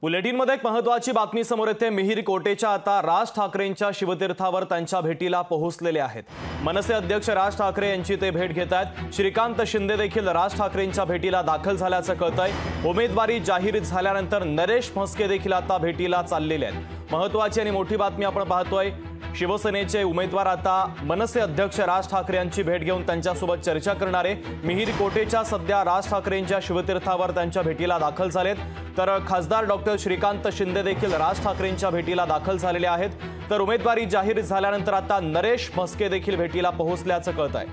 बुलेटिनमध्ये एक महत्त्वाची बातमी समोर येते। मिहिर कोटेचा आता राज ठाकरेंच्या शिवतीर्थावर त्यांच्या भेटीला पोहोचलेले आहेत। मनसे अध्यक्ष राज ठाकरे यांची ते भेट घेत आहेत। श्रीकांत शिंदे देखील राज ठाकरेंच्या भेटीला दाखल झाल्याचं कळतंय। उमेदवारी जाहीर झाल्यानंतर नरेश म्हस्के देखील आता भेटीला चाललेले आहेत। महत्त्वाची आणि मोठी बातमी आपण पाहतोय। शिवसेनेचे उमेदवार आता मनसे अध्यक्ष राज ठाकरे यांची भेट घेऊन त्यांच्यासोबत चर्चा करणारे मिहिर कोटेचा सध्या राज ठाकरेंच्या शिवतीर्थावर त्यांच्या भेटीला दाखल झालेत। तर खासदार डॉक्टर श्रीकांत शिंदे देखील राज ठाकरेंच्या भेटीला दाखल झालेले आहेत। तर उमेदवारी जाहीर झाल्यानंतर आता नरेश म्हस्के देखील भेटीला पोहोचल्याचं कळतंय।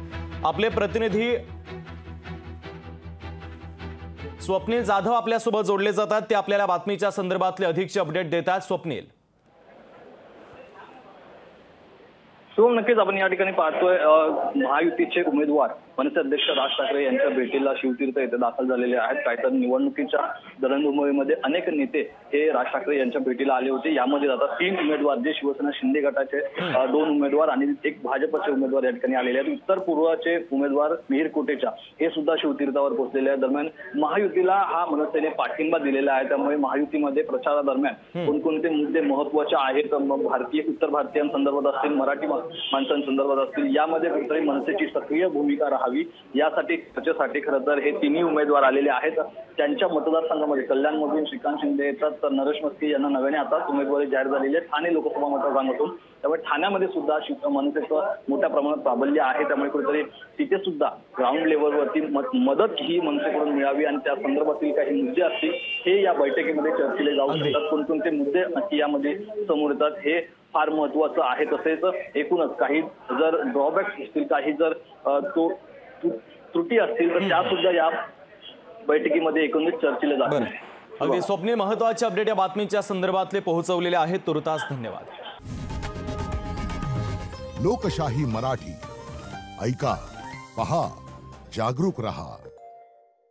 आपले प्रतिनिधी स्वप्नील जाधव आपल्यासोबत जोडले जातात। ते आपल्याला बातमीच्या संदर्भातले अधिकचे अपडेट देतात। स्वप्नील, सोम, नक्कीच आपण या ठिकाणी पाहतोय महायुतीचे उमेदवार मनसे अध्यक्ष राज ठाकरे यांच्या भेटीला शिवतीर्थ येथे दाखल झालेले आहेत। काय तर निवडणुकीच्या दरंगोममध्ये अनेक नेते हे राज ठाकरे यांच्या भेटीला आले होते। यामध्ये आता 3 उमेदवार जे शिवसेना शिंदे गटाचे 2 उमेदवार आणि एक भाजपचे उमेदवार या ठिकाणी आलेले आहेत। उत्तर पूर्वचे उमेदवार मिहिर कोटेचा हे सुद्धा शिवतीर्थावर पोहोचलेले आहेत। दरम्यान महायुतीला हा मनसेने पाठिंबा दिलेला आहे। त्यामुळे महायुतीमध्ये प्रचारादरम्यान कोणकोणते मुद्दे महत्त्वाचे आहेत, भारतीय उत्तर भारतीयांसंदर्भात असतील, मराठी माणसांसंदर्भात असतील, यामध्ये कुठेतरी मनसेची सक्रिय भूमिका राहावी यासाठी चर्चेसाठी खरं तर हे 3 उमेदवार आलेले आहेत। त्यांच्या मतदारसंघामध्ये कल्याणमधून श्रीकांत शिंदे येतात, तर नरेश म्हस्के यांना नव्याने आता उमेदवारी जाहीर झालेली आहे ठाणे लोकसभा मतदारसंघातून। त्यामुळे ठाण्यामध्ये सुद्धा मनसेचं मोठ्या प्रमाणात प्राबल्य आहे। त्यामुळे कुठेतरी तिथे सुद्धा ग्राउंड लेवलवरती मदत ही मनसेकडून मिळावी आणि त्या संदर्भातील काही मुद्दे असतील हे या बैठकीमध्ये चर्चेले जाऊ शकतात। कोणकोणते मुद्दे नक्की यामध्ये समोर येतात हे फार महत्त्वाचं आहे। तसेच एकूणच काही जर ड्रॉबॅक्स असतील, काही जर त्रुटी असतील तर त्या सुद्धा या बैठकीमध्ये एकंदरीत चर्चेले जातील। अगदी स्वप्नील, महत्त्वाचे अपडेट या बातमीच्या संदर्भातले पोहोचवलेले आहेत। तुर्तास धन्यवाद। लोकशाही मराठी ऐका, पहा, जागरूक रहा।